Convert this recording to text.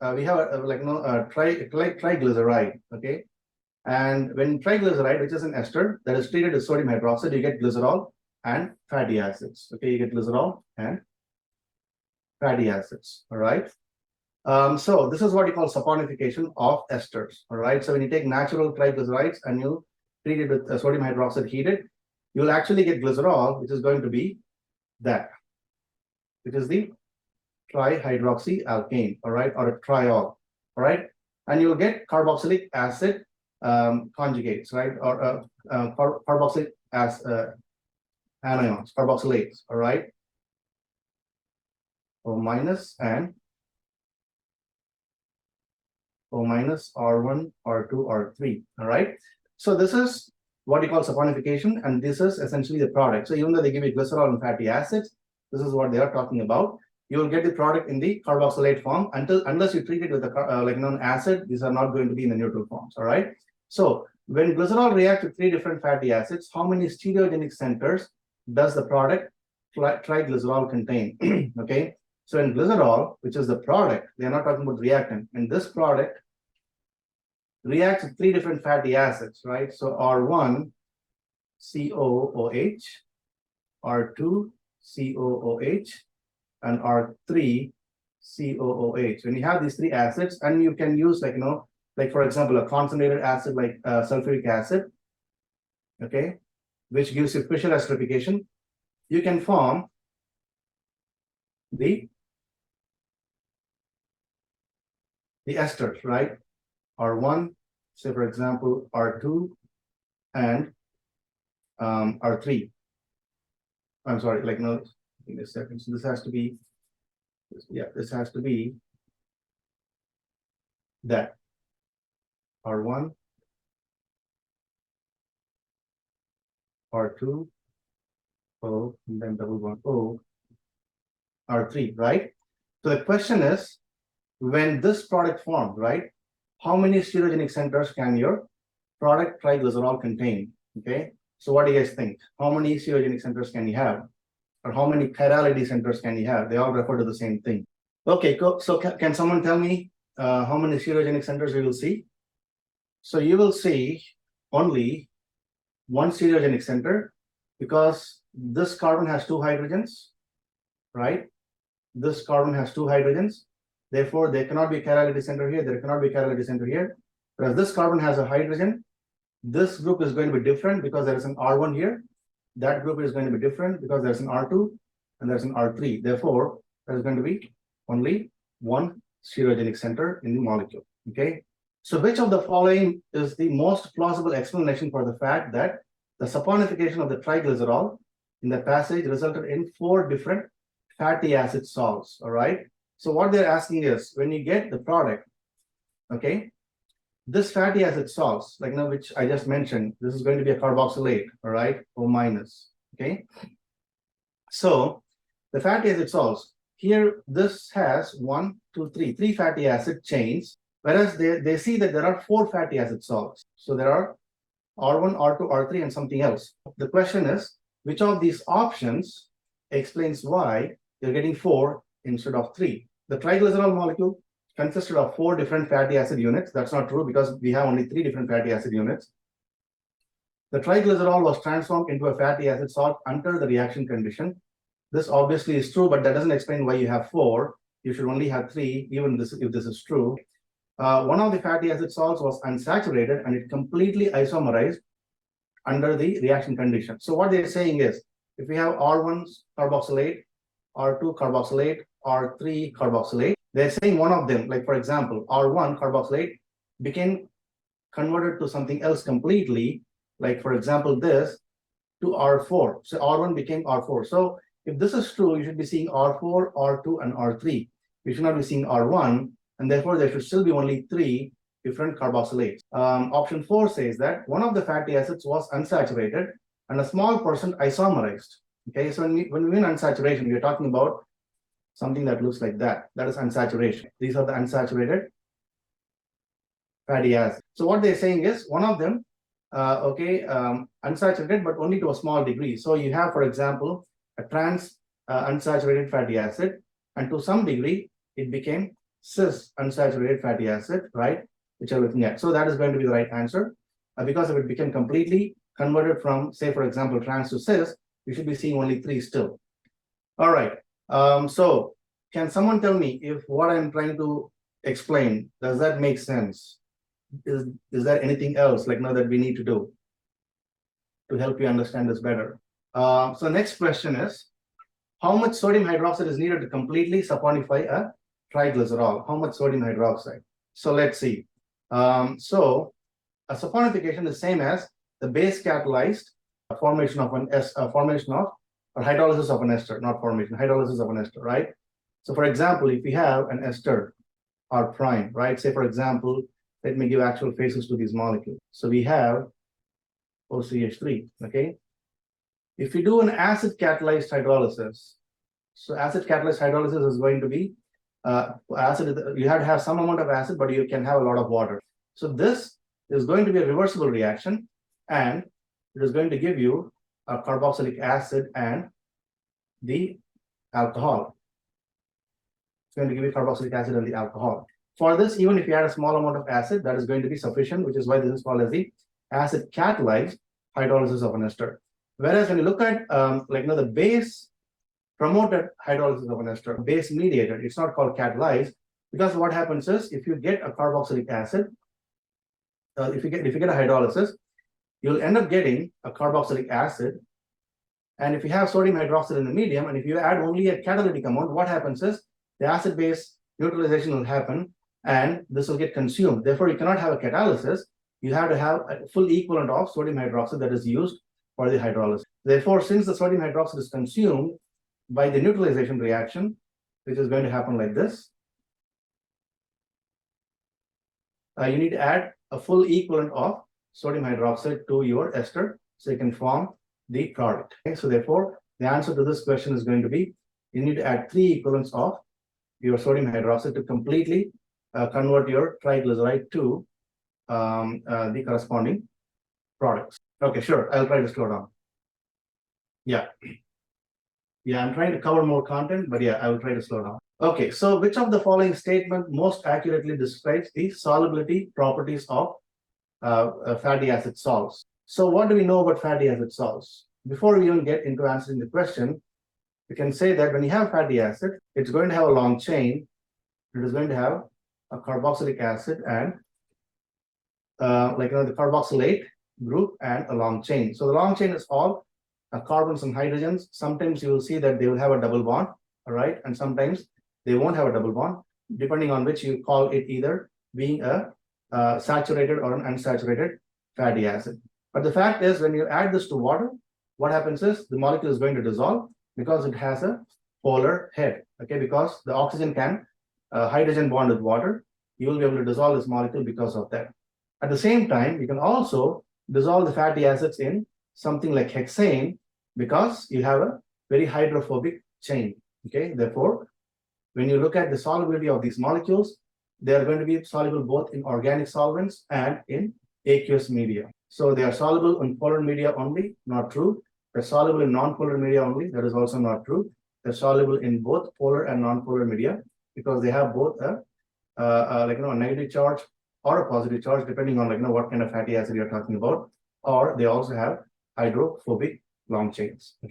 we have triglyceride, okay? And when triglyceride, which is an ester that is treated with sodium hydroxide, you get glycerol and fatty acids. Okay, you get glycerol and fatty acids. All right. So this is what you call saponification of esters. All right. So when you take natural triglycerides and you treat it with sodium hydroxide heated, you will actually get glycerol, which is going to be that, which is the trihydroxyalkane, all right, or a triol, all right, and you'll get carboxylic acid conjugates, right, or carboxylic as anions, carboxylates, all right, O minus and O minus, R1, R2, R3, all right. So this is what you call saponification, and this is essentially the product. So even though they give you glycerol and fatty acids, this is what they are talking about. You will get the product in the carboxylate form unless you treat it with a acid. These are not going to be in the neutral forms. All right. So when glycerol reacts with 3 different fatty acids, how many stereogenic centers does the product triglycerol contain? Okay. So in glycerol, which is the product, they are not talking about reactant. And this product reacts with 3 different fatty acids, right? So R1 COOH, R2 COOH, and R3 COOH. When you have these 3 acids, and you can use like for example, a concentrated acid like sulfuric acid, okay, which gives you Fischer esterification, you can form the esters, right? R1, say for example, R2 and R3. I'm sorry, give me a second. So this has to be, this has to be that R1, R2, O, and then double bond O, R3, right? So the question is, when this product formed, right, how many stereogenic centers can your product triglycerol contain? Okay, so what do you guys think? How many stereogenic centers can you have? Or how many chirality centers can you have? They all refer to the same thing. Okay, so can someone tell me how many stereogenic centers we will see? So you will see only 1 stereogenic center, because this carbon has 2 hydrogens, right? This carbon has 2 hydrogens. Therefore, there cannot be a chirality center here. There cannot be a chirality center here. Whereas this carbon has a hydrogen. This group is going to be different because there is an R1 here. That group is going to be different because there's an R2 and there's an R3. Therefore, there's going to be only 1 stereogenic center in the molecule. Okay. So which of the following is the most plausible explanation for the fact that the saponification of the triglycerol in the passage resulted in 4 different fatty acid salts? All right. So what they're asking is, when you get the product, okay, this fatty acid salts, which I just mentioned, this is going to be a carboxylate, all right, O minus, okay. So the fatty acid salts here, this has 1, 2, 3 fatty acid chains, whereas they see that there are 4 fatty acid salts. So there are R1, R2, R3, and something else. The question is, which of these options explains why you're getting 4 instead of 3? The triglycerol molecule consisted of 4 different fatty acid units. That's not true because we have only 3 different fatty acid units. The triglycerol was transformed into a fatty acid salt under the reaction condition. This obviously is true, but that doesn't explain why you have 4. You should only have 3, even if this is true. One of the fatty acid salts was unsaturated and it completely isomerized under the reaction condition. So what they're saying is, if we have R1 carboxylate, R2 carboxylate, R3 carboxylate, they're saying one of them, like for example, R1 carboxylate became converted to something else completely, like for example this, to R4. So R1 became R4. So if this is true, you should be seeing R4, R2, and R3. You should not be seeing R1, and therefore there should still be only 3 different carboxylates. Option 4 says that one of the fatty acids was unsaturated and a small percent isomerized. Okay, so when we mean unsaturation, we are talking about something that looks like that. That is unsaturation. These are the unsaturated fatty acids. So what they're saying is one of them, unsaturated, but only to a small degree. So you have, for example, a trans unsaturated fatty acid, and to some degree, it became cis unsaturated fatty acid, right? Which you're looking at. So that is going to be the right answer. Because if it became completely converted from, say, for example, trans to cis, you should be seeing only 3 still. All right. So can someone tell me if what I'm trying to explain, does that make sense? Is there anything else like now that we need to do to help you understand this better? So next question is, how much sodium hydroxide is needed to completely saponify a triglycerol? How much sodium hydroxide? So let's see. So a saponification is same as the base catalyzed formation of an formation of or hydrolysis of an ester, not formation, hydrolysis of an ester, right? So for example, if we have an ester or prime, right? Say for example, let me give actual faces to these molecules. So we have OCH3, okay? If we do an acid catalyzed hydrolysis, so acid catalyzed hydrolysis is going to be acid, you have to have some amount of acid, but you can have a lot of water. So this is going to be a reversible reaction, and it is going to give you a carboxylic acid and the alcohol. It's going to give you carboxylic acid and the alcohol. For this, even if you add a small amount of acid, that is going to be sufficient, which is why this is called as the acid catalyzed hydrolysis of an ester. Whereas when you look at the base promoted hydrolysis of an ester, base mediated, it's not called catalyzed, because what happens is if you get a carboxylic acid, if you get a hydrolysis, you'll end up getting a carboxylic acid. And if you have sodium hydroxide in the medium, and if you add only a catalytic amount, what happens is the acid base neutralization will happen and this will get consumed. Therefore, you cannot have a catalysis. You have to have a full equivalent of sodium hydroxide that is used for the hydrolysis. Therefore, since the sodium hydroxide is consumed by the neutralization reaction, which is going to happen like this, you need to add a full equivalent of sodium hydroxide to your ester so you can form the product. Okay, so therefore, the answer to this question is going to be you need to add 3 equivalents of your sodium hydroxide to completely convert your triglyceride to the corresponding products. Okay, sure. I'll try to slow down. Yeah, I'm trying to cover more content, but yeah, I will try to slow down. Okay, so which of the following statement most accurately describes the solubility properties of fatty acid salts? So what do we know about fatty acid salts? Before we even get into answering the question, we can say that when you have fatty acid, it's going to have a long chain. It is going to have a carboxylic acid and the carboxylate group and a long chain. So the long chain is all carbons and hydrogens. Sometimes you will see that they will have a double bond, all right? And sometimes they won't have a double bond, depending on which you call it either being a saturated or an unsaturated fatty acid. But the fact is, when you add this to water, what happens is the molecule is going to dissolve because it has a polar head, okay? Because the oxygen can hydrogen bond with water, you will be able to dissolve this molecule because of that. At the same time, you can also dissolve the fatty acids in something like hexane because you have a very hydrophobic chain, okay? Therefore, when you look at the solubility of these molecules, they are going to be soluble both in organic solvents and in aqueous media. So they are soluble in polar media only, not true. They're soluble in non-polar media only, that is also not true. They're soluble in both polar and non-polar media because they have both a negative charge or a positive charge, depending on what kind of fatty acid you're talking about, or they also have hydrophobic long chains. Okay.